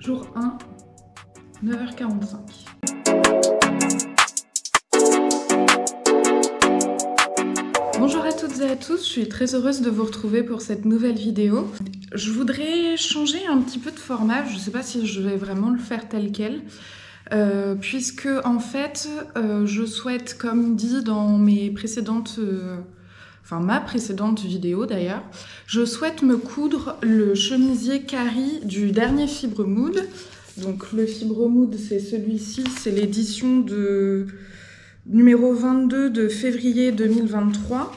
Jour 1, 9h45. Bonjour à toutes et à tous, je suis très heureuse de vous retrouver pour cette nouvelle vidéo. Je voudrais changer un petit peu de format, je ne sais pas si je vais vraiment le faire tel quel, puisque en fait, je souhaite, comme dit dans mes précédentes... ma précédente vidéo d'ailleurs, je souhaite me coudre le chemisier Carrie du dernier Fibre Mood. Donc le Fibre Mood, c'est celui-ci, c'est l'édition de numéro 22 de février 2023.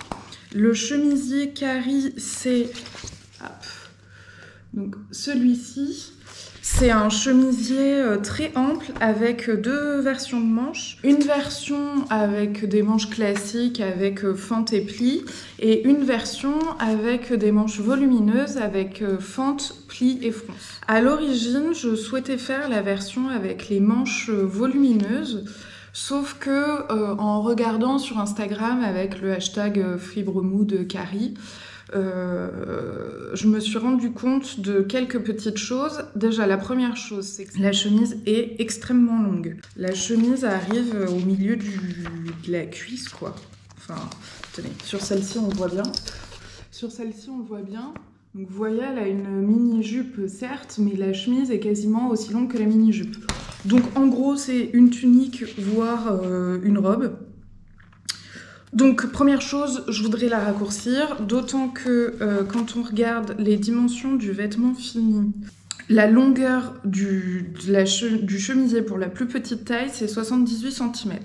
Le chemisier Carrie, c'est donc celui-ci. C'est un chemisier très ample avec deux versions de manches. Une version avec des manches classiques avec fente et pli et une version avec des manches volumineuses avec fente, pli et fronce. À l'origine, je souhaitais faire la version avec les manches volumineuses, sauf que en regardant sur Instagram avec le hashtag FibreMoodCarrie, je me suis rendu compte de quelques petites choses. Déjà, la première chose, c'est que la chemise est extrêmement longue. La chemise arrive au milieu de la cuisse, quoi. Enfin, tenez, sur celle-ci, on le voit bien. Sur celle-ci, on le voit bien. Donc, vous voyez, elle a une mini-jupe, certes, mais la chemise est quasiment aussi longue que la mini-jupe. Donc, en gros, c'est une tunique, voire une robe. Donc, première chose, je voudrais la raccourcir, d'autant que quand on regarde les dimensions du vêtement fini, la longueur du chemisier pour la plus petite taille, c'est 78 cm.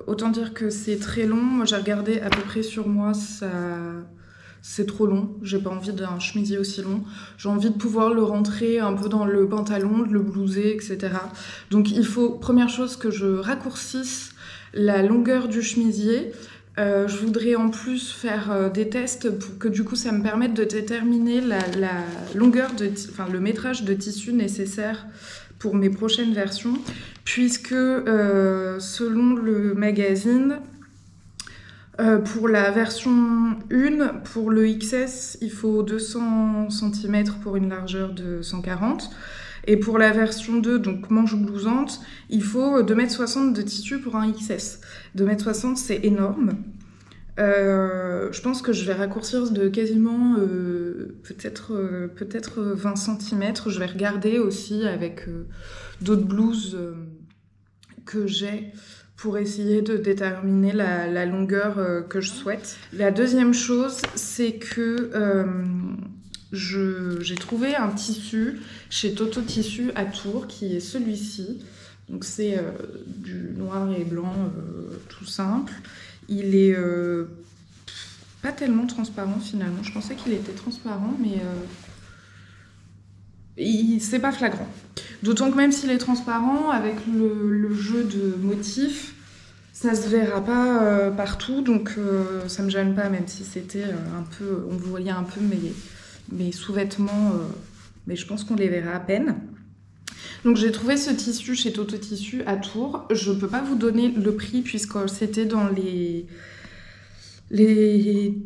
Autant dire que c'est très long. Moi, j'ai regardé à peu près sur moi, c'est trop long. J'ai pas envie d'un chemisier aussi long. J'ai envie de pouvoir le rentrer un peu dans le pantalon, de le blouser, etc. Donc, il faut, première chose, que je raccourcisse la longueur du chemisier. Je voudrais en plus faire des tests pour que du coup ça me permette de déterminer la longueur, le métrage de tissu nécessaire pour mes prochaines versions, puisque selon le magazine, pour la version 1, pour le XS, il faut 200 cm pour une largeur de 140. Et pour la version 2, donc manche blousante, il faut 2,60 m de tissu pour un XS. 2,60 m, c'est énorme. Je pense que je vais raccourcir de quasiment peut-être 20 cm. Je vais regarder aussi avec d'autres blouses que j'ai pour essayer de déterminer la longueur que je souhaite. La deuxième chose, c'est que j'ai trouvé un tissu chez Toto Tissu à Tours qui est celui-ci. Donc c'est du noir et blanc tout simple. Il est pas tellement transparent finalement. Je pensais qu'il était transparent, mais c'est pas flagrant. D'autant que même s'il est transparent, avec le jeu de motifs, ça se verra pas partout, donc ça me gêne pas, même si c'était un peu, on voyait un peu mes sous-vêtements, mais je pense qu'on les verra à peine. Donc j'ai trouvé ce tissu chez Toto Tissu à Tours. Je peux pas vous donner le prix puisque c'était dans les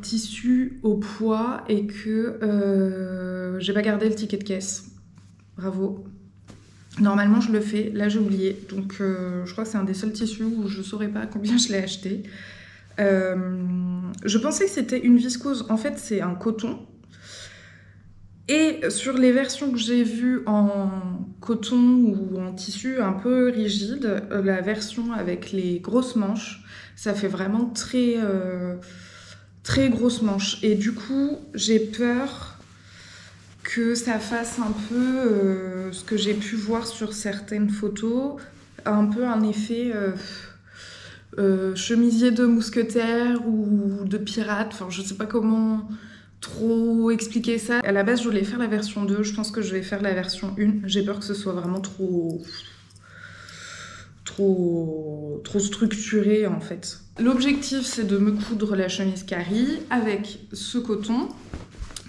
tissus au poids et que j'ai pas gardé le ticket de caisse. Bravo. Normalement je le fais, là j'ai oublié. Donc je crois que c'est un des seuls tissus où je saurais pas combien je l'ai acheté. Je pensais que c'était une viscose, en fait c'est un coton. Et sur les versions que j'ai vues en coton ou en tissu un peu rigide, la version avec les grosses manches, ça fait vraiment très, très grosses manches. Et du coup, j'ai peur que ça fasse un peu ce que j'ai pu voir sur certaines photos, un peu un effet chemisier de mousquetaire ou de pirate, enfin je sais pas comment trop expliquer ça. À la base, je voulais faire la version 2, je pense que je vais faire la version 1. J'ai peur que ce soit vraiment trop structuré en fait. L'objectif, c'est de me coudre la chemise Carrie avec ce coton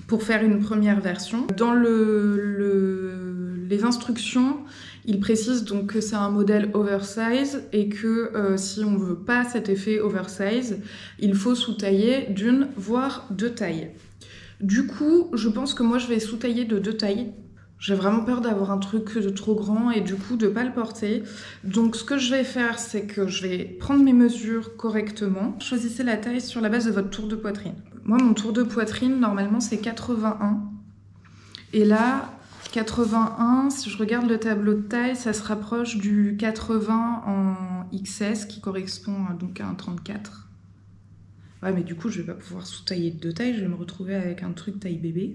pour faire une première version. Dans les instructions, il précise donc que c'est un modèle oversize et que si on veut pas cet effet oversize, il faut sous-tailler d'une voire deux tailles. Du coup, je pense que moi je vais sous-tailler de deux tailles. J'ai vraiment peur d'avoir un truc de trop grand et du coup de pas le porter. Donc ce que je vais faire, c'est que je vais prendre mes mesures correctement. Choisissez la taille sur la base de votre tour de poitrine. Moi, mon tour de poitrine, normalement, c'est 81. Et là, 81, si je regarde le tableau de taille, ça se rapproche du 80 en XS, qui correspond donc à un 34. Ouais, mais du coup, je vais pas pouvoir sous-tailler de taille, je vais me retrouver avec un truc taille bébé.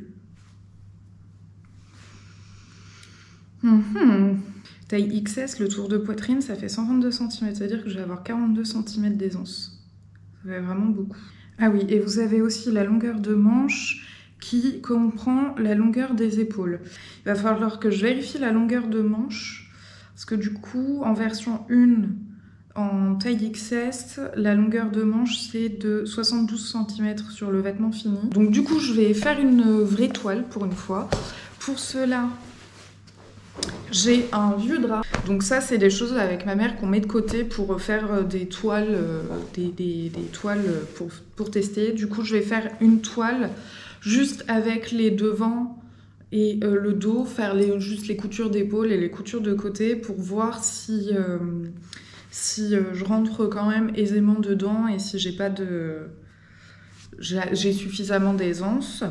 Taille XS, le tour de poitrine, ça fait 122 cm, c'est-à-dire que je vais avoir 42 cm d'aisance. Ça fait vraiment beaucoup. Ah oui, et vous avez aussi la longueur de manche qui comprend la longueur des épaules. Il va falloir que je vérifie la longueur de manche, parce que du coup, en version 1, en taille XS, la longueur de manche, c'est de 72 cm sur le vêtement fini. Donc du coup, je vais faire une vraie toile pour une fois. Pour cela, j'ai un vieux drap. Donc ça, c'est des choses avec ma mère qu'on met de côté pour faire des toiles, des toiles pour tester. Du coup, je vais faire une toile juste avec les devants et le dos, faire juste les coutures d'épaule et les coutures de côté pour voir si je rentre quand même aisément dedans et si j'ai suffisamment d'aisance.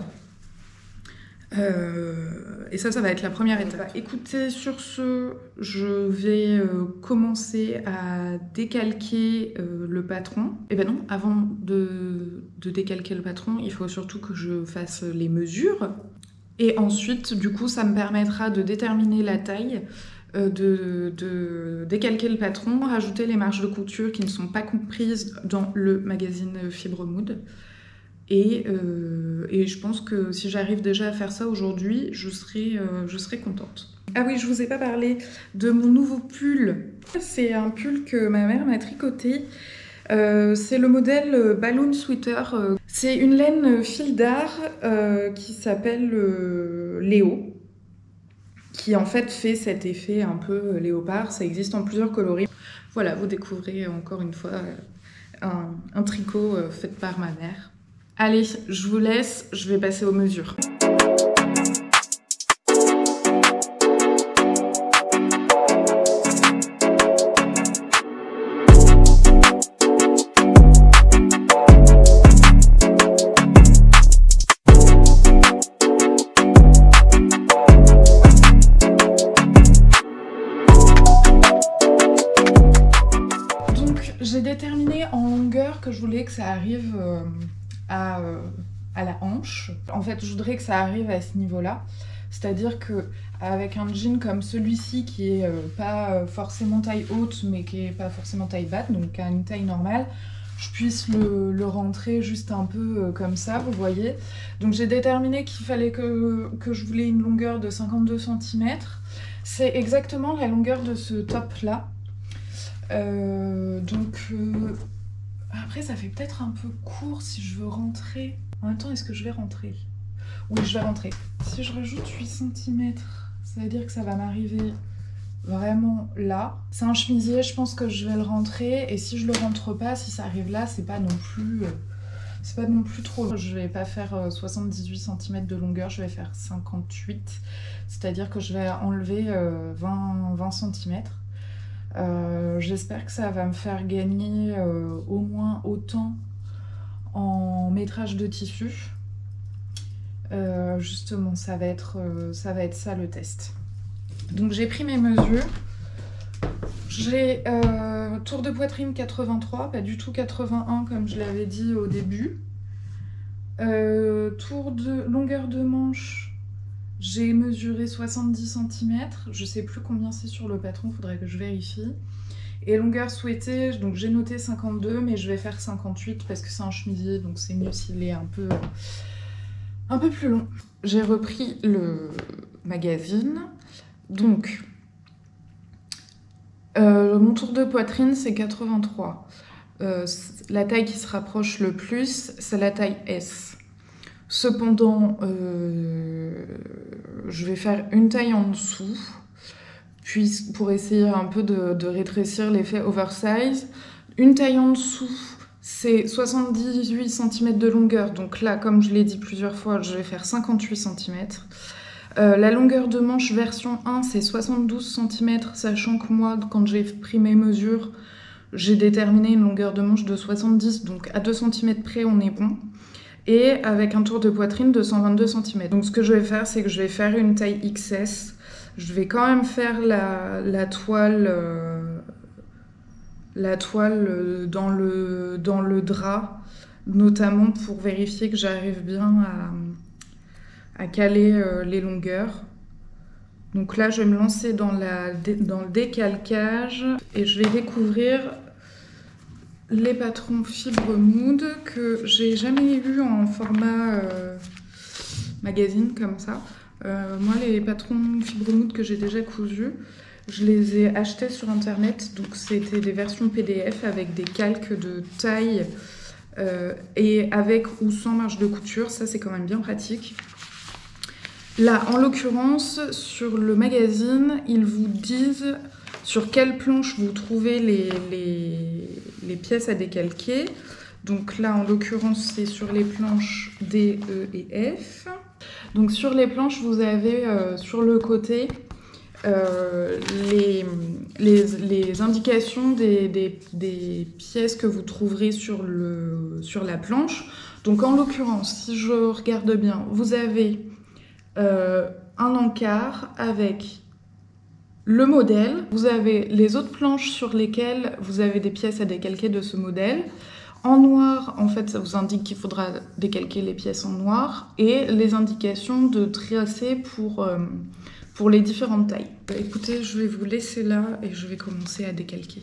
Et ça va être la première étape. Écoutez, sur ce, je vais commencer à décalquer le patron. Et ben non, avant de décalquer le patron, il faut surtout que je fasse les mesures. Et ensuite, du coup, ça me permettra de déterminer la taille, de décalquer le patron, rajouter les marges de couture qui ne sont pas comprises dans le magazine Fibremood. Et je pense que si j'arrive déjà à faire ça aujourd'hui, je serai contente. Ah oui, je vous ai pas parlé de mon nouveau pull. C'est un pull que ma mère m'a tricoté. C'est le modèle Balloon Sweater. C'est une laine fil d'art qui s'appelle Léo, qui en fait cet effet un peu léopard. Ça existe en plusieurs coloris. Voilà, vous découvrez encore une fois un tricot fait par ma mère. Allez, je vous laisse, je vais passer aux mesures. Donc, j'ai déterminé en longueur que je voulais que ça arrive à la hanche. En fait, je voudrais que ça arrive à ce niveau-là. C'est-à-dire qu'avec un jean comme celui-ci, qui est pas forcément taille haute, mais qui est pas forcément taille basse, donc à une taille normale, je puisse le rentrer juste un peu comme ça, vous voyez. Donc j'ai déterminé qu'il fallait que je voulais une longueur de 52 cm. C'est exactement la longueur de ce top-là. Après, ça fait peut-être un peu court si je veux rentrer. En même temps, est-ce que je vais rentrer? Oui, je vais rentrer. Si je rajoute 8 cm, ça veut dire que ça va m'arriver vraiment là. C'est un chemisier, je pense que je vais le rentrer. Et si je le rentre pas, si ça arrive là, c'est pas non plus trop. Je vais pas faire 78 cm de longueur, je vais faire 58. C'est-à-dire que je vais enlever 20 cm. J'espère que ça va me faire gagner au moins autant en métrage de tissu. Justement, ça va être ça le test. Donc j'ai pris mes mesures. J'ai tour de poitrine 83, pas du tout 81 comme je l'avais dit au début. Tour de longueur de manche, j'ai mesuré 70 cm. Je sais plus combien c'est sur le patron, faudrait que je vérifie. Et longueur souhaitée, donc j'ai noté 52, mais je vais faire 58 parce que c'est un chemisier, donc c'est mieux s'il est un peu plus long. J'ai repris le magazine. Donc, mon tour de poitrine, c'est 83. La taille qui se rapproche le plus, c'est la taille S. Cependant, je vais faire une taille en dessous, puis pour essayer un peu de rétrécir l'effet oversize. Une taille en dessous, c'est 78 cm de longueur. Donc là, comme je l'ai dit plusieurs fois, je vais faire 58 cm. La longueur de manche version 1, c'est 72 cm, sachant que moi, quand j'ai pris mes mesures, j'ai déterminé une longueur de manche de 70, donc à 2 cm près, on est bon. Et avec un tour de poitrine de 122 cm. Donc ce que je vais faire, c'est que je vais faire une taille XS. Je vais quand même faire la toile dans le drap, notamment pour vérifier que j'arrive bien à caler les longueurs. Donc là, je vais me lancer dans le décalcage et je vais découvrir les patrons fibre mood que j'ai jamais eu en format magazine comme ça. Moi, les patrons fibre mood que j'ai déjà cousus, je les ai achetés sur internet. Donc c'était des versions PDF avec des calques de taille et avec ou sans marge de couture. Ça, c'est quand même bien pratique. Là, en l'occurrence, sur le magazine, ils vous disent sur quelle planche vous trouvez les pièces à décalquer. Donc là, en l'occurrence, c'est sur les planches D, E et F. Donc sur les planches, vous avez sur le côté les indications des pièces que vous trouverez sur la planche. Donc en l'occurrence, si je regarde bien, vous avez un encart avec le modèle. Vous avez les autres planches sur lesquelles vous avez des pièces à décalquer de ce modèle. En noir, en fait, ça vous indique qu'il faudra décalquer les pièces en noir et les indications de tracé pour les différentes tailles. Écoutez, je vais vous laisser là et je vais commencer à décalquer.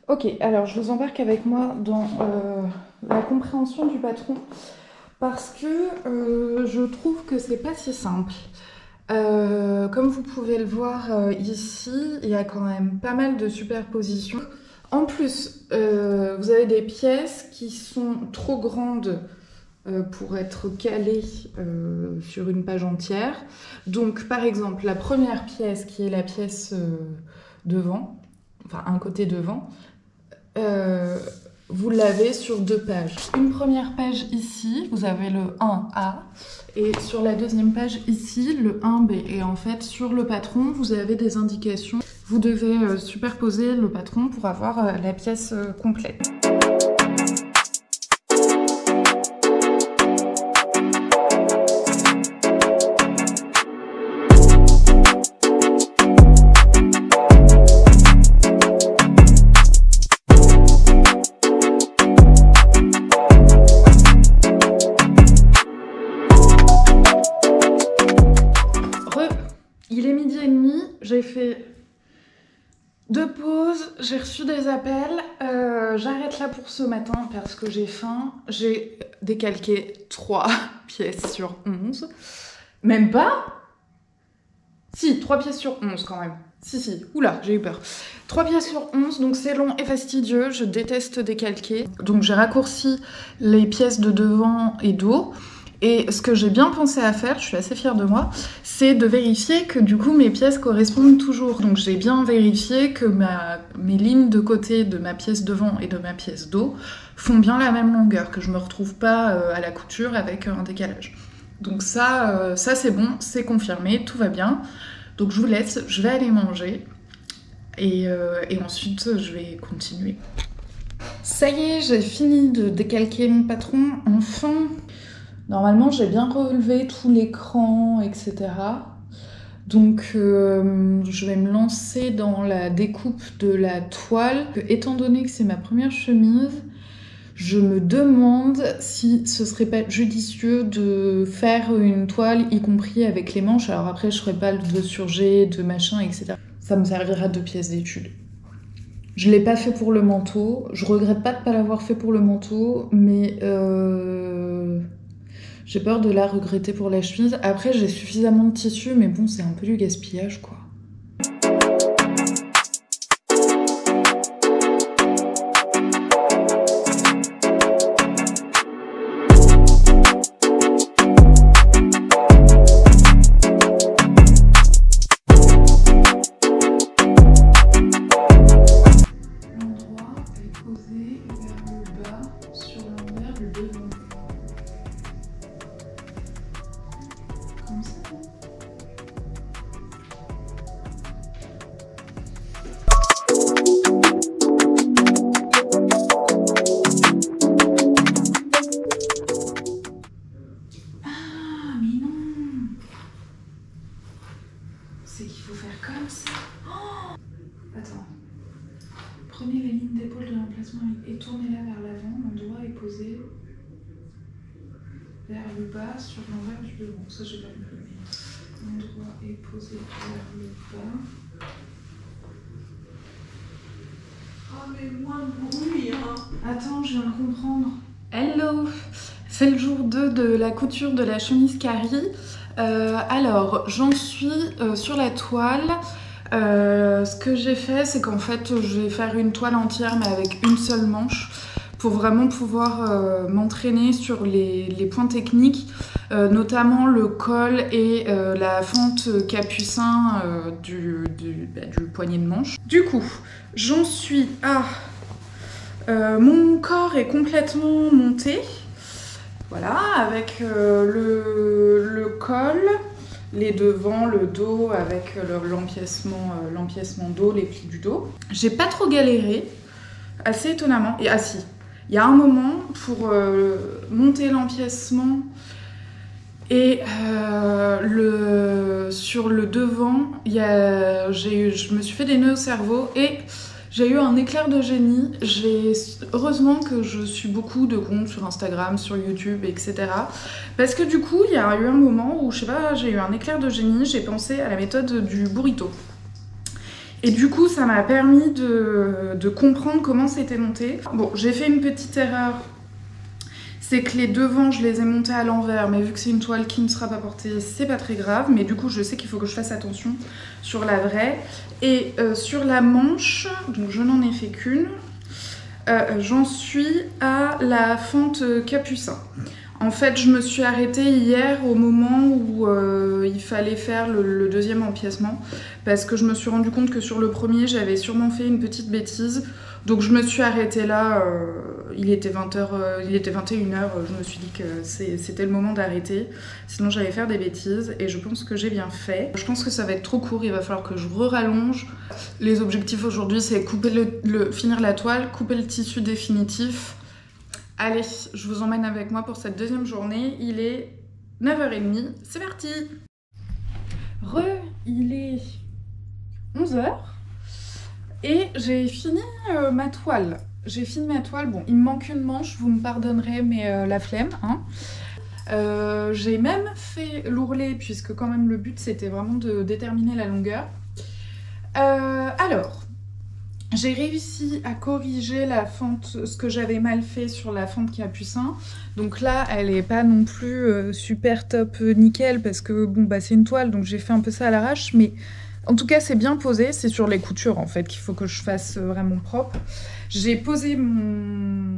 Ok, alors je vous embarque avec moi dans la compréhension du patron parce que je trouve que c'est pas si simple. Comme vous pouvez le voir ici, il y a quand même pas mal de superpositions. En plus, vous avez des pièces qui sont trop grandes pour être calées sur une page entière. Donc par exemple, la première pièce qui est la pièce devant, enfin un côté devant, vous l'avez sur 2 pages. Une première page ici, vous avez le 1A, et sur la deuxième page ici, le 1B. Et en fait, sur le patron, vous avez des indications. Vous devez superposer le patron pour avoir la pièce complète. Il est 12h30, j'ai fait 2 pauses, j'ai reçu des appels, j'arrête là pour ce matin parce que j'ai faim. J'ai décalqué 3 pièces sur 11. Même pas? Si, 3 pièces sur 11 quand même. Si, oula, j'ai eu peur. 3 pièces sur 11, donc c'est long et fastidieux, je déteste décalquer. Donc j'ai raccourci les pièces de devant et dos. Et ce que j'ai bien pensé à faire, je suis assez fière de moi, c'est de vérifier que du coup mes pièces correspondent toujours. Donc j'ai bien vérifié que mes lignes de côté de ma pièce devant et de ma pièce dos font bien la même longueur, que je me retrouve pas à la couture avec un décalage. Donc ça c'est bon, c'est confirmé, tout va bien. Donc je vous laisse, je vais aller manger et ensuite je vais continuer. Ça y est, j'ai fini de décalquer mon patron, enfin. Normalement, j'ai bien relevé tout l'écran, etc. Donc, je vais me lancer dans la découpe de la toile. Étant donné que c'est ma première chemise, je me demande si ce serait pas judicieux de faire une toile, y compris avec les manches. Alors après, je ferai pas de surjet, de machin, etc. Ça me servira de pièce d'étude. Je l'ai pas fait pour le manteau. Je regrette pas de pas l'avoir fait pour le manteau, mais j'ai peur de la regretter pour la chemise. Après, j'ai suffisamment de tissu, mais bon, c'est un peu du gaspillage, quoi. L'endroit est posé vers le bas sur l'ensemble. bas sur l'envers du devant. Ça, j'ai pas compris. L'endroit est posé vers le bas. Oh, mais moins de bruit, hein. Attends, je viens de comprendre. Hello! C'est le jour 2 de la couture de la chemise Carrie. Alors, j'en suis sur la toile. Ce que j'ai fait, c'est qu'en fait, je vais faire une toile entière, mais avec une seule manche, pour vraiment pouvoir m'entraîner sur les points techniques, notamment le col et la fente capucin du poignet de manche. Du coup, j'en suis à... mon corps est complètement monté, voilà, avec le col, les devants, le dos, avec l'empiècement dos, les plis du dos. J'ai pas trop galéré, assez étonnamment. Et ah si, il y a un moment pour monter l'empiècement et sur le devant, je me suis fait des nœuds au cerveau et j'ai eu un éclair de génie. Heureusement que je suis beaucoup de comptes sur Instagram, sur YouTube, etc. Parce que du coup, il y a eu un moment où, je sais pas, j'ai eu un éclair de génie, j'ai pensé à la méthode du burrito. Et du coup, ça m'a permis de comprendre comment c'était monté. Bon, j'ai fait une petite erreur. C'est que les devants, je les ai montés à l'envers, mais vu que c'est une toile qui ne sera pas portée, c'est pas très grave. Mais du coup, je sais qu'il faut que je fasse attention sur la vraie. Et sur la manche, donc je n'en ai fait qu'une, j'en suis à la fente capucin. En fait, je me suis arrêtée hier au moment où il fallait faire le deuxième empiècement, parce que je me suis rendu compte que sur le premier, j'avais sûrement fait une petite bêtise. Donc je me suis arrêtée là, il était 20h, il était 21h, je me suis dit que c'était le moment d'arrêter, sinon j'allais faire des bêtises et je pense que j'ai bien fait. Je pense que ça va être trop court, il va falloir que je rallonge. Les objectifs aujourd'hui, c'est finir la toile, couper le tissu définitif. Allez, je vous emmène avec moi pour cette deuxième journée, il est 9h30, c'est parti! Il est 11h. Et j'ai fini ma toile. Bon, il me manque une manche, vous me pardonnerez, mais la flemme, hein. J'ai même fait l'ourlet, puisque quand même le but c'était vraiment de déterminer la longueur. Alors, j'ai réussi à corriger la fente, ce que j'avais mal fait sur la fente capucin. Donc là, elle est pas non plus super top nickel, parce que bon, bah c'est une toile, donc j'ai fait un peu ça à l'arrache, mais... En tout cas, c'est bien posé, c'est sur les coutures en fait qu'il faut que je fasse vraiment propre. J'ai posé mon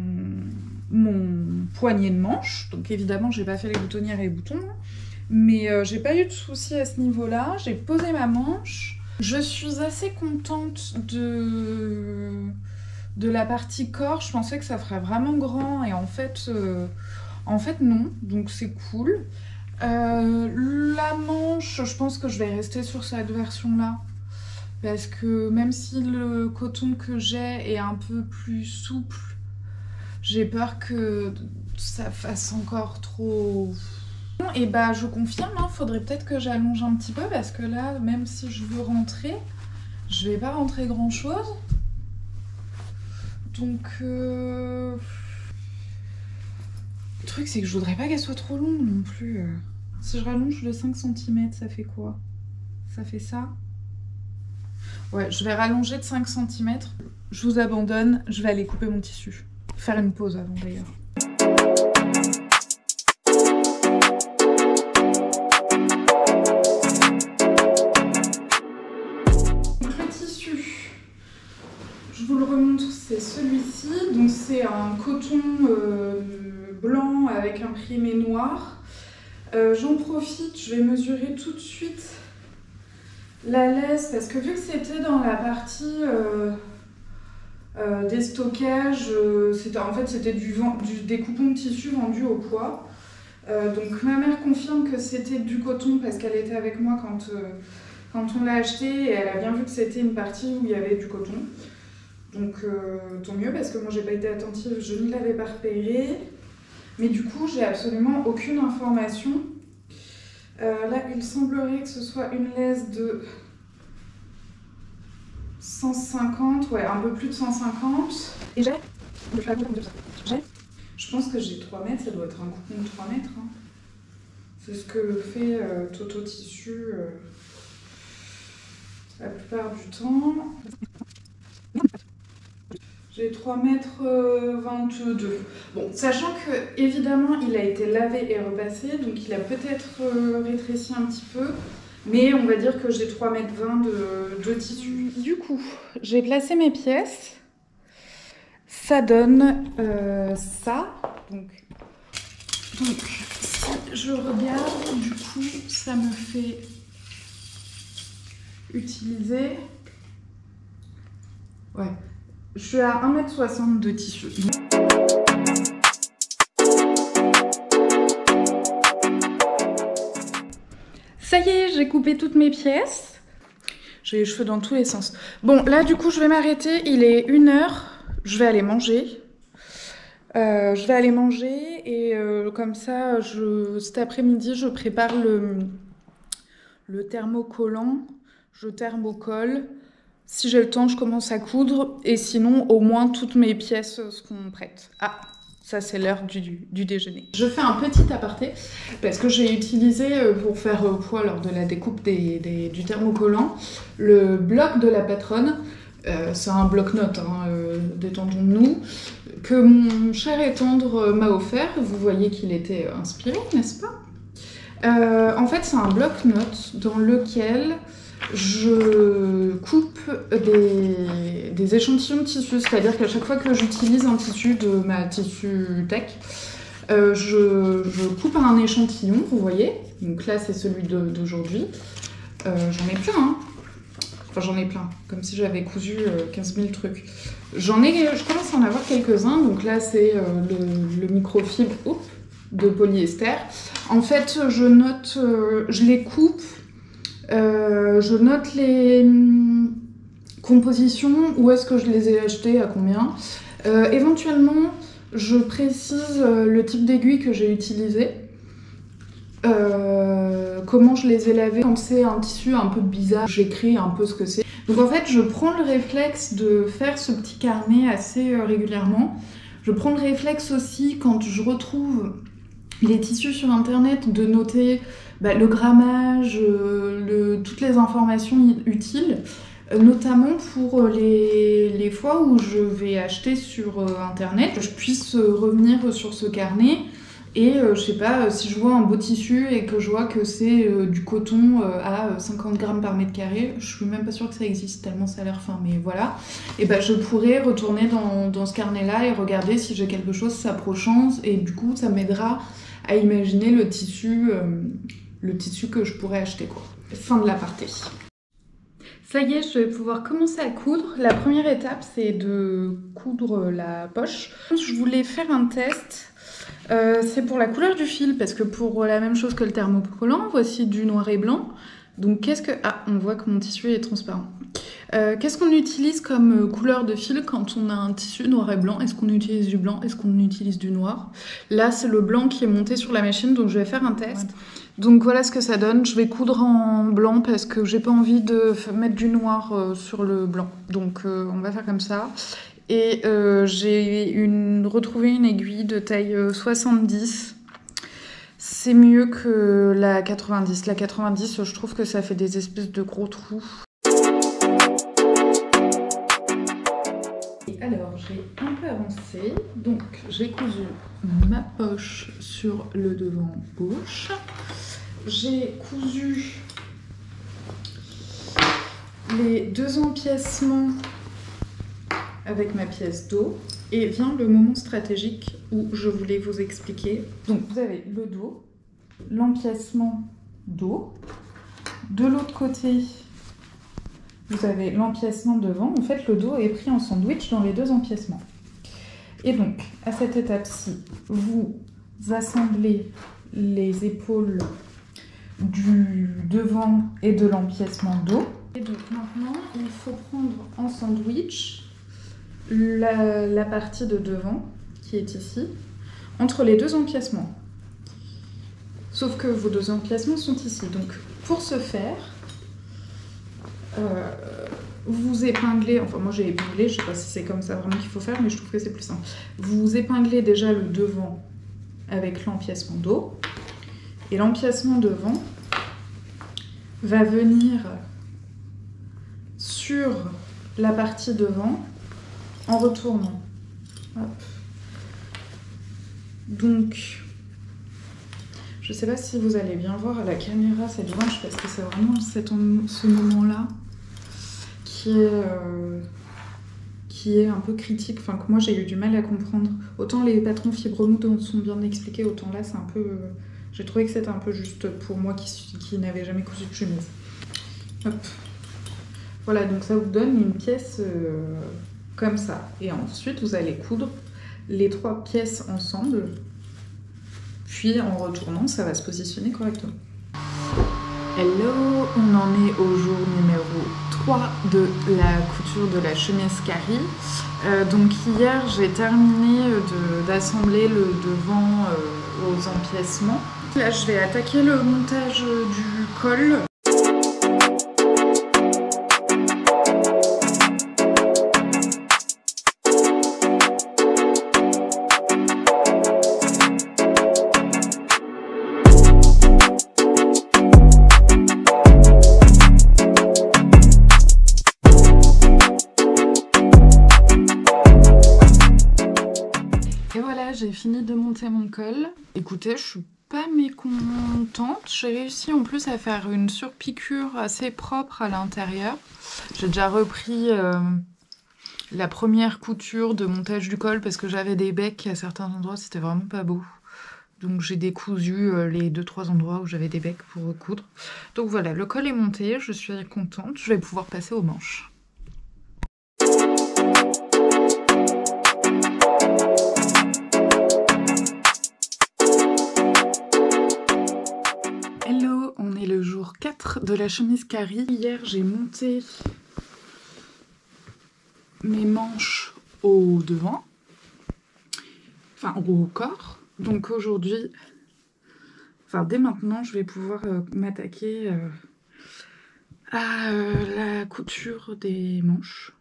poignet de manche, donc évidemment, j'ai pas fait les boutonnières et les boutons, mais j'ai pas eu de soucis à ce niveau-là. J'ai posé ma manche. Je suis assez contente de la partie corps. Je pensais que ça ferait vraiment grand et en fait non, donc c'est cool. La manche, je pense que je vais rester sur cette version-là. Parce que même si le coton que j'ai est un peu plus souple, j'ai peur que ça fasse encore trop... Et bah je confirme, hein, faudrait peut-être que j'allonge un petit peu parce que là, même si je veux rentrer, je vais pas rentrer grand-chose. Donc... Le truc, c'est que je voudrais pas qu'elle soit trop longue non plus. Si je rallonge de 5 cm, ça fait quoi? Ça fait ça? Ouais, je vais rallonger de 5 cm. Je vous abandonne, je vais aller couper mon tissu. Faire une pause avant d'ailleurs. Le tissu, je vous le remontre, c'est celui-ci. Donc c'est un coton blanc avec imprimé noir. J'en profite, je vais mesurer tout de suite la laisse parce que vu que c'était dans la partie des stockages, en fait c'était des coupons de tissu vendus au poids. Donc ma mère confirme que c'était du coton parce qu'elle était avec moi quand on l'a acheté et elle a bien vu que c'était une partie où il y avait du coton. Donc tant mieux parce que moi j'ai pas été attentive, je ne l'avais pas repéré. Mais du coup, j'ai absolument aucune information. Là, il semblerait que ce soit une laisse de 150, ouais, un peu plus de 150. Et je pense que j'ai 3 mètres, ça doit être un coupon de 3 mètres. Hein. C'est ce que fait Toto Tissu la plupart du temps. J'ai 3,22 m. Bon, sachant que évidemment il a été lavé et repassé, donc il a peut-être rétréci un petit peu, mais on va dire que j'ai 3,20 m de tissu. Du coup, j'ai placé mes pièces. Ça donne ça. Donc, si je regarde, du coup, ça me fait utiliser. Ouais. Je suis à 1,60 m de tissu. Ça y est, j'ai coupé toutes mes pièces. J'ai les cheveux dans tous les sens. Bon, là, du coup, je vais m'arrêter. Il est 1 h. Je vais aller manger. Et comme ça, cet après-midi, je prépare le thermocollant. Je thermocolle. Si j'ai le temps, je commence à coudre. Et sinon, au moins, toutes mes pièces seront prêtes. Ah, ça, c'est l'heure du déjeuner. Je fais un petit aparté parce que j'ai utilisé, pour faire poids lors de la découpe du thermocollant, le bloc de la patronne. C'est un bloc-notes, hein, détendons-nous, que mon cher et tendre m'a offert. Vous voyez qu'il était inspiré, n'est-ce pas? En fait, c'est un bloc-notes dans lequel je coupe des échantillons de tissu, c'est-à-dire qu'à chaque fois que j'utilise un tissu de ma tissu tech, je coupe un échantillon, vous voyez. Donc là, c'est celui d'aujourd'hui. J'en ai plein, hein. Enfin, j'en ai plein, comme si j'avais cousu 15 000 trucs. Je commence à en avoir quelques-uns. Donc là, c'est le microfibre de polyester. En fait, je les coupe. Je note les compositions, où est-ce que je les ai achetées, à combien. Éventuellement, je précise le type d'aiguille que j'ai utilisé. Comment je les ai lavés. Quand c'est un tissu un peu bizarre, j'écris un peu ce que c'est. Donc en fait, je prends le réflexe de faire ce petit carnet assez régulièrement. Je prends le réflexe aussi, quand je retrouve les tissus sur internet, de noter le grammage, toutes les informations utiles, notamment pour les fois où je vais acheter sur internet, que je puisse revenir sur ce carnet. Et je sais pas, si je vois un beau tissu et que je vois que c'est du coton à 50 grammes par mètre carré, je suis même pas sûre que ça existe tellement ça a l'air fin, mais voilà. Et je pourrais retourner dans ce carnet-là et regarder si j'ai quelque chose s'approchant, et du coup ça m'aidera à imaginer le tissu que je pourrais acheter, quoi. Fin de l'aparté. Ça y est, je vais pouvoir commencer à coudre. La première étape, c'est de coudre la poche. Je voulais faire un test. C'est pour la couleur du fil, parce que pour la même chose que le thermocollant, voici du noir et blanc. Donc qu'est-ce que... Ah, on voit que mon tissu est transparent. Qu'est-ce qu'on utilise comme couleur de fil quand on a un tissu noir et blanc? Est-ce qu'on utilise du blanc? Est-ce qu'on utilise du noir? Là, c'est le blanc qui est monté sur la machine, donc je vais faire un test. Ouais. Donc voilà ce que ça donne. Je vais coudre en blanc parce que j'ai pas envie de mettre du noir sur le blanc. Donc on va faire comme ça. Et j'ai retrouvé une aiguille de taille 70. C'est mieux que la 90. La 90, je trouve que ça fait des espèces de gros trous. Et alors, j'ai un peu avancé. Donc, j'ai cousu ma poche sur le devant gauche. J'ai cousu les deux empiècements avec ma pièce dos, et vient le moment stratégique où je voulais vous expliquer. Donc vous avez le dos, l'empiècement dos, de l'autre côté vous avez l'empiècement devant. En fait, le dos est pris en sandwich dans les deux empiècements. Et donc à cette étape-ci, vous assemblez les épaules du devant et de l'empiècement dos. Et donc maintenant, il faut prendre en sandwich la partie de devant, qui est ici, entre les deux empiècements. Sauf que vos deux empiècements sont ici. Donc pour ce faire, vous épinglez, enfin moi j'ai épinglé, je sais pas si c'est comme ça vraiment qu'il faut faire, mais je trouve que c'est plus simple. Vous épinglez déjà le devant avec l'empiècement dos, Et l'empiècement devant va venir sur la partie devant en retournant. Hop. Donc, je sais pas si vous allez bien voir à la caméra cette branche parce que c'est vraiment ce moment-là qui est un peu critique, enfin que moi j'ai eu du mal à comprendre. Autant les patrons fibre mou sont bien expliqués, autant là c'est un peu... j'ai trouvé que c'était un peu juste pour moi qui n'avais jamais cousu de chemise. Hop. Voilà, donc ça vous donne une pièce comme ça. Et ensuite vous allez coudre les 3 pièces ensemble. Puis en retournant, ça va se positionner correctement. Hello, on en est au jour numéro 3 de la couture de la chemise Carrie. Donc hier, j'ai terminé d'assembler le devant aux empiècements. Là, je vais attaquer le montage du col. J'ai fini de monter mon col. Écoutez, je suis pas mécontente. J'ai réussi en plus à faire une surpiqûre assez propre à l'intérieur. J'ai déjà repris la première couture de montage du col parce que j'avais des becs à certains endroits, c'était vraiment pas beau. Donc j'ai décousu les 2-3 endroits où j'avais des becs pour recoudre. Donc voilà, le col est monté, je suis contente. Je vais pouvoir passer aux manches. Hello, on est le jour 4 de la chemise Carrie. Hier, j'ai monté mes manches au devant, enfin au corps. Donc aujourd'hui, enfin dès maintenant, je vais pouvoir m'attaquer à la couture des manches.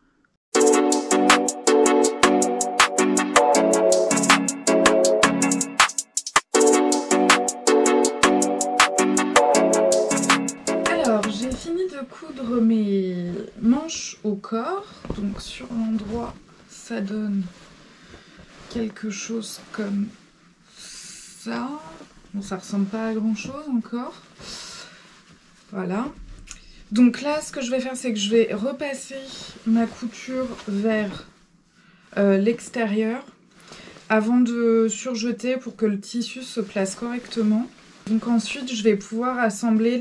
J'ai fini de coudre mes manches au corps, donc sur l'endroit ça donne quelque chose comme ça. Bon, ça ressemble pas à grand chose encore. Voilà. Donc là ce que je vais faire c'est que je vais repasser ma couture vers l'extérieur avant de surjeter pour que le tissu se place correctement. Donc ensuite, je vais pouvoir assembler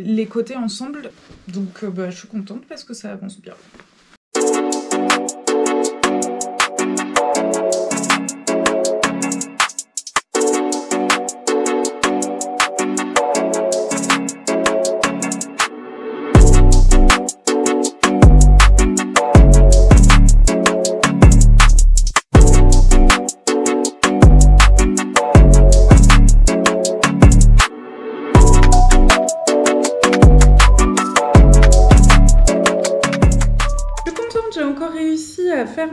les côtés ensemble. Donc je suis contente parce que ça avance bien. J'ai encore réussi à faire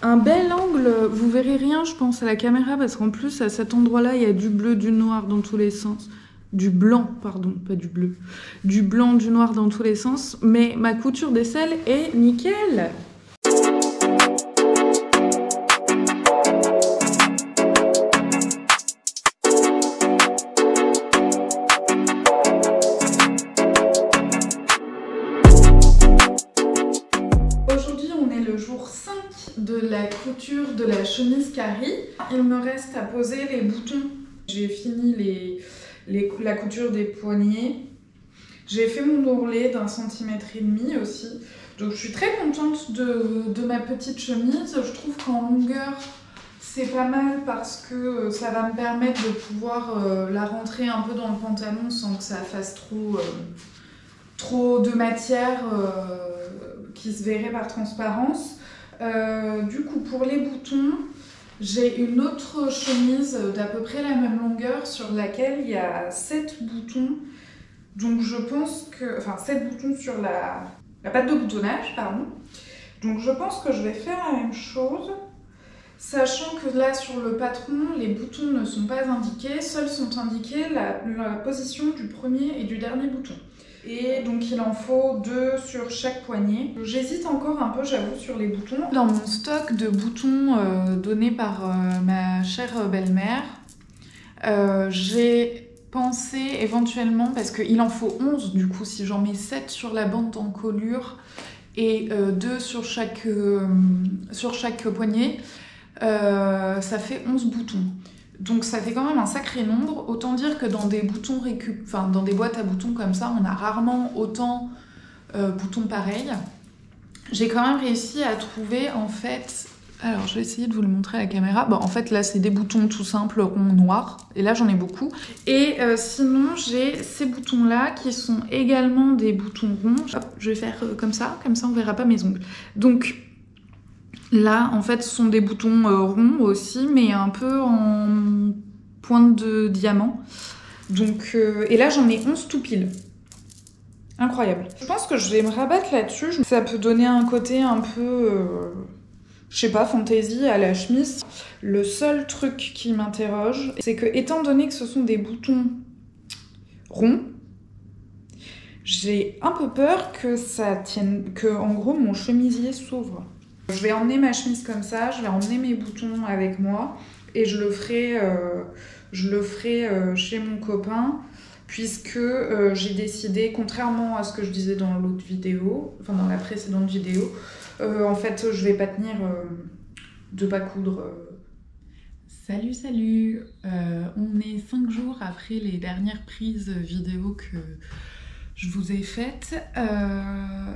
un bel angle. Vous verrez rien je pense à la caméra parce qu'en plus à cet endroit là il y a du bleu, du noir dans tous les sens. Du blanc, pardon, pas du bleu. Du blanc, du noir dans tous les sens. Mais ma couture d'aisselle est nickel. Le jour 5 de la couture de la chemise Carrie. Il me reste à poser les boutons. J'ai fini la couture des poignets. J'ai fait mon ourlet d'1,5 cm aussi. Donc je suis très contente de ma petite chemise. Je trouve qu'en longueur c'est pas mal parce que ça va me permettre de pouvoir la rentrer un peu dans le pantalon sans que ça fasse trop de matière qui se verrait par transparence. Du coup pour les boutons, j'ai une autre chemise d'à peu près la même longueur sur laquelle il y a 7 boutons. Donc je pense que... Enfin 7 boutons sur la patte de boutonnage, pardon. Donc je pense que je vais faire la même chose. Sachant que là sur le patron, les boutons ne sont pas indiqués, seuls sont indiqués la position du premier et du dernier bouton. Et donc il en faut 2 sur chaque poignet. J'hésite encore un peu, j'avoue, sur les boutons. Dans mon stock de boutons donné par ma chère belle-mère, j'ai pensé éventuellement, parce qu'il en faut 11 du coup, si j'en mets 7 sur la bande d'encolure et 2 sur chaque poignet, ça fait 11 boutons. Donc ça fait quand même un sacré nombre. Autant dire que dans des boutons dans des boîtes à boutons comme ça, on a rarement autant boutons pareils. J'ai quand même réussi à trouver en fait. Alors je vais essayer de vous le montrer à la caméra. Bon, en fait là c'est des boutons tout simples ronds noirs. Et là j'en ai beaucoup. Et sinon j'ai ces boutons là qui sont également des boutons ronds. Hop, je vais faire comme ça on verra pas mes ongles. Donc là, en fait, ce sont des boutons ronds aussi, mais un peu en pointe de diamant. Donc, et là, j'en ai 11 tout pile. Incroyable. Je pense que je vais me rabattre là-dessus. Ça peut donner un côté un peu, je sais pas, fantaisie à la chemise. Le seul truc qui m'interroge, c'est que, étant donné que ce sont des boutons ronds, j'ai un peu peur que ça tienne, que en gros, mon chemisier s'ouvre. Je vais emmener ma chemise comme ça, je vais emmener mes boutons avec moi et je le ferai chez mon copain puisque j'ai décidé, contrairement à ce que je disais dans l'autre vidéo, enfin dans la précédente vidéo, en fait je vais pas tenir de pas coudre. Salut, on est 5 jours après les dernières prises vidéo que je vous ai faites.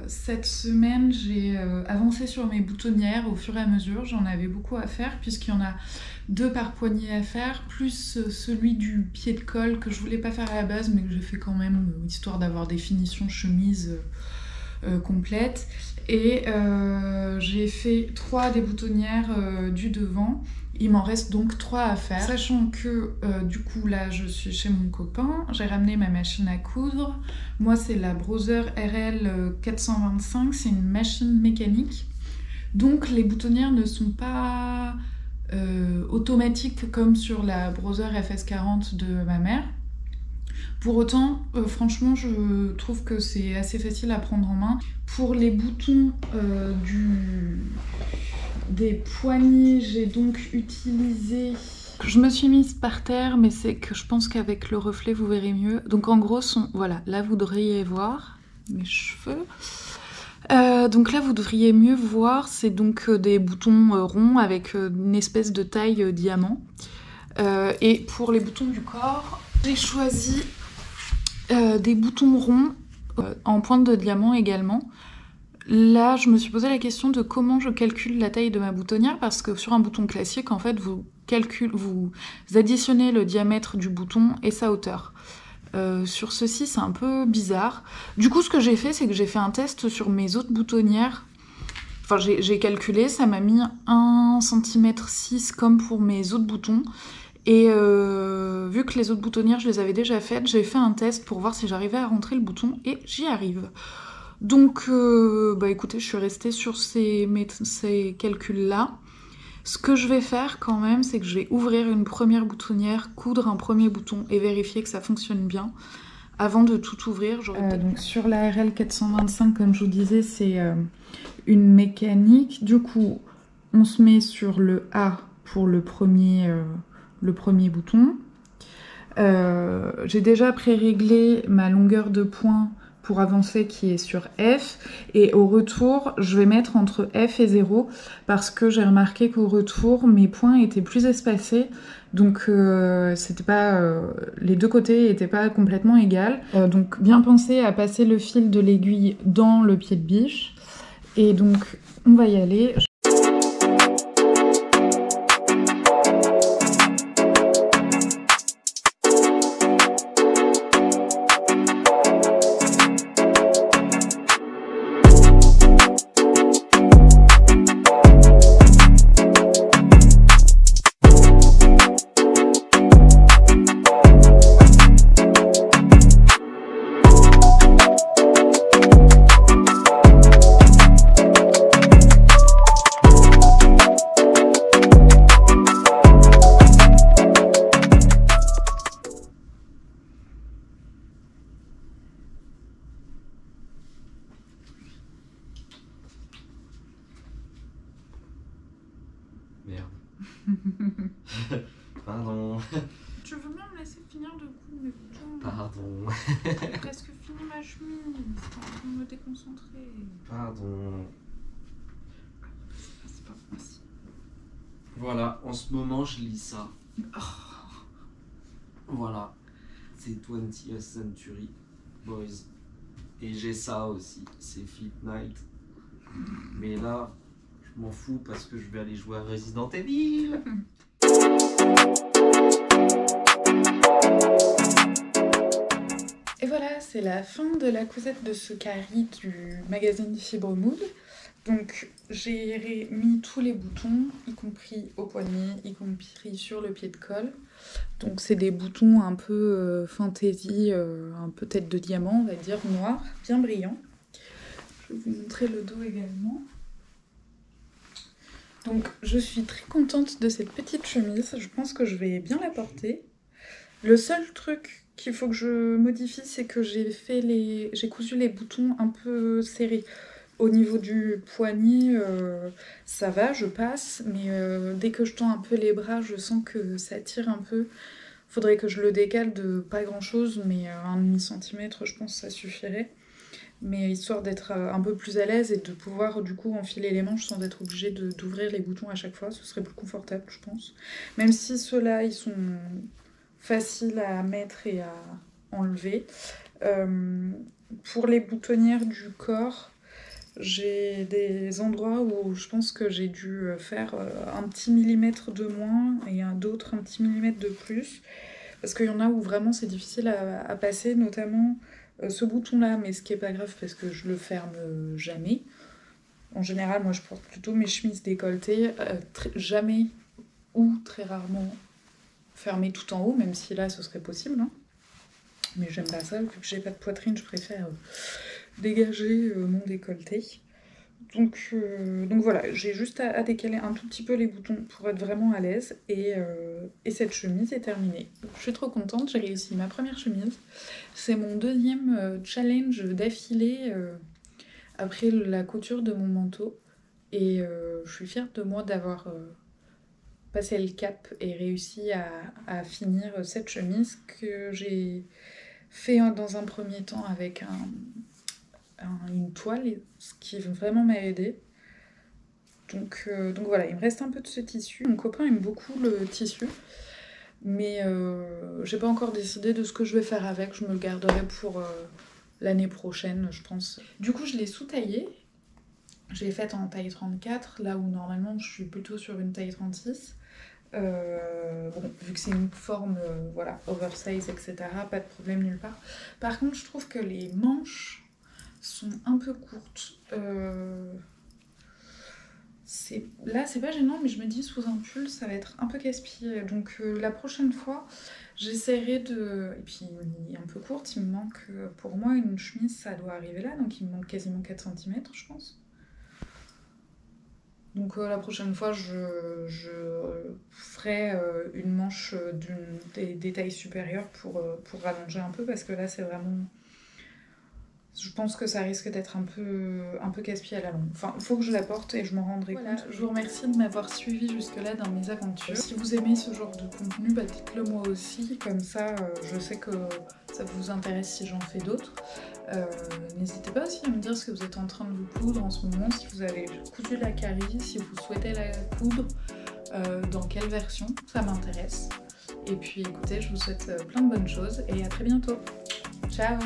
Cette semaine, j'ai avancé sur mes boutonnières au fur et à mesure. J'en avais beaucoup à faire puisqu'il y en a 2 par poignet à faire, plus celui du pied de col que je voulais pas faire à la base mais que j'ai fait quand même, histoire d'avoir des finitions chemise complètes. Et j'ai fait 3 des boutonnières du devant. Il m'en reste donc 3 à faire. Sachant que du coup là je suis chez mon copain, j'ai ramené ma machine à coudre. Moi c'est la Brother RL 425, c'est une machine mécanique. Donc les boutonnières ne sont pas automatiques comme sur la Brother FS40 de ma mère. Pour autant, franchement, je trouve que c'est assez facile à prendre en main. Pour les boutons des poignets, j'ai donc utilisé... Je me suis mise par terre, mais c'est que je pense qu'avec le reflet, vous verrez mieux. Donc en gros, voilà, là vous devriez voir mes cheveux. Donc là, vous devriez mieux voir, c'est donc des boutons ronds avec une espèce de taille diamant. Et pour les boutons du corps, j'ai choisi des boutons ronds en pointe de diamant également. Là, je me suis posé la question de comment je calcule la taille de ma boutonnière parce que sur un bouton classique, en fait, vous additionnez le diamètre du bouton et sa hauteur. Sur ceci, c'est un peu bizarre. Du coup, ce que j'ai fait, c'est que j'ai fait un test sur mes autres boutonnières. Enfin, j'ai calculé, ça m'a mis 1,6 cm comme pour mes autres boutons. Et vu que les autres boutonnières, je les avais déjà faites, j'ai fait un test pour voir si j'arrivais à rentrer le bouton et j'y arrive. Donc, écoutez, je suis restée sur ces calculs-là. Ce que je vais faire quand même, c'est que je vais ouvrir une première boutonnière, coudre un premier bouton et vérifier que ça fonctionne bien. Avant de tout ouvrir, donc sur la RL 425, comme je vous disais, c'est une mécanique. Du coup, on se met sur le A pour le premier bouton. J'ai déjà pré-réglé ma longueur de poing pour avancer qui est sur F, et au retour je vais mettre entre F et 0 parce que j'ai remarqué qu'au retour mes points étaient plus espacés, donc c'était pas les deux côtés n'étaient pas complètement égales, donc bien penser à passer le fil de l'aiguille dans le pied de biche. Et donc on va y aller. Pardon. Tu veux bien me laisser finir de coudre mes boutons? Pardon. J'ai presque fini ma chemise. T'es en train de me déconcentrer. Pardon. C'est pas facile. Voilà, en ce moment je lis ça. Oh. Voilà. C'est 20th Century Boys. Et j'ai ça aussi, c'est Fit Night. Mais là, je m'en fous parce que je vais aller jouer à Resident Evil. Et voilà, c'est la fin de la causette de ce carré du magazine Fibre Mood. Donc j'ai mis tous les boutons, y compris au poignet, y compris sur le pied de colle. Donc c'est des boutons un peu fantaisie, un peu tête de diamant, on va dire, noir, bien brillant. Je vais vous montrer le dos également. Donc je suis très contente de cette petite chemise, je pense que je vais bien la porter. Le seul truc qu'il faut que je modifie, c'est que j'ai cousu les boutons un peu serrés. Au niveau du poignet, ça va, je passe, mais dès que je tends un peu les bras, je sens que ça tire un peu. Faudrait que je le décale de pas grand chose, mais 1,5 cm, je pense que ça suffirait. Mais histoire d'être un peu plus à l'aise et de pouvoir du coup enfiler les manches sans être obligée d'ouvrir les boutons à chaque fois, ce serait plus confortable, je pense. Même si ceux-là, ils sont faciles à mettre et à enlever. Pour les boutonnières du corps, j'ai des endroits où je pense que j'ai dû faire un petit millimètre de moins et d'autres un petit millimètre de plus. Parce qu'il y en a où vraiment c'est difficile à passer, notamment ce bouton-là, mais ce qui est pas grave parce que je le ferme jamais. En général, moi je porte plutôt mes chemises décolletées, jamais ou très rarement fermées tout en haut, même si là ce serait possible. Hein. Mais j'aime pas ça, vu que j'ai pas de poitrine, je préfère dégager mon décolleté. Donc voilà, j'ai juste à décaler un tout petit peu les boutons pour être vraiment à l'aise et cette chemise est terminée. Je suis trop contente, j'ai réussi ma première chemise. C'est mon deuxième challenge d'affilée après la couture de mon manteau et je suis fière de moi d'avoir passé le cap et réussi à finir cette chemise que j'ai fait dans un premier temps avec une toile, ce qui vraiment m'a aidée. Donc voilà, il me reste un peu de ce tissu. Mon copain aime beaucoup le tissu, mais j'ai pas encore décidé de ce que je vais faire avec. Je me le garderai pour l'année prochaine, je pense. Du coup, je l'ai sous-taillé. Je l'ai faite en taille 34, là où normalement je suis plutôt sur une taille 36. Bon, vu que c'est une forme voilà, oversize, etc., pas de problème nulle part. Par contre, je trouve que les manches sont un peu courtes. Là, c'est pas gênant, mais je me dis sous un pull, ça va être un peu casse-pied. Donc la prochaine fois, j'essaierai de... Et puis, il est un peu courte, il me manque... Pour moi, une chemise, ça doit arriver là, donc il me manque quasiment 4 cm, je pense. Donc la prochaine fois, je ferai une manche des tailles supérieures pour rallonger un peu, parce que là, c'est vraiment... Je pense que ça risque d'être un peu casse-pied à la longue. Enfin, il faut que je la porte et je m'en rendrai compte. Je vous remercie de m'avoir suivi jusque-là dans mes aventures. Si vous aimez ce genre de contenu, bah dites-le moi aussi. Comme ça, je sais que ça vous intéresse si j'en fais d'autres. N'hésitez pas aussi à me dire ce que vous êtes en train de vous coudre en ce moment, si vous avez cousu la carie, si vous souhaitez la coudre, dans quelle version, ça m'intéresse. Et puis écoutez, je vous souhaite plein de bonnes choses et à très bientôt. Ciao!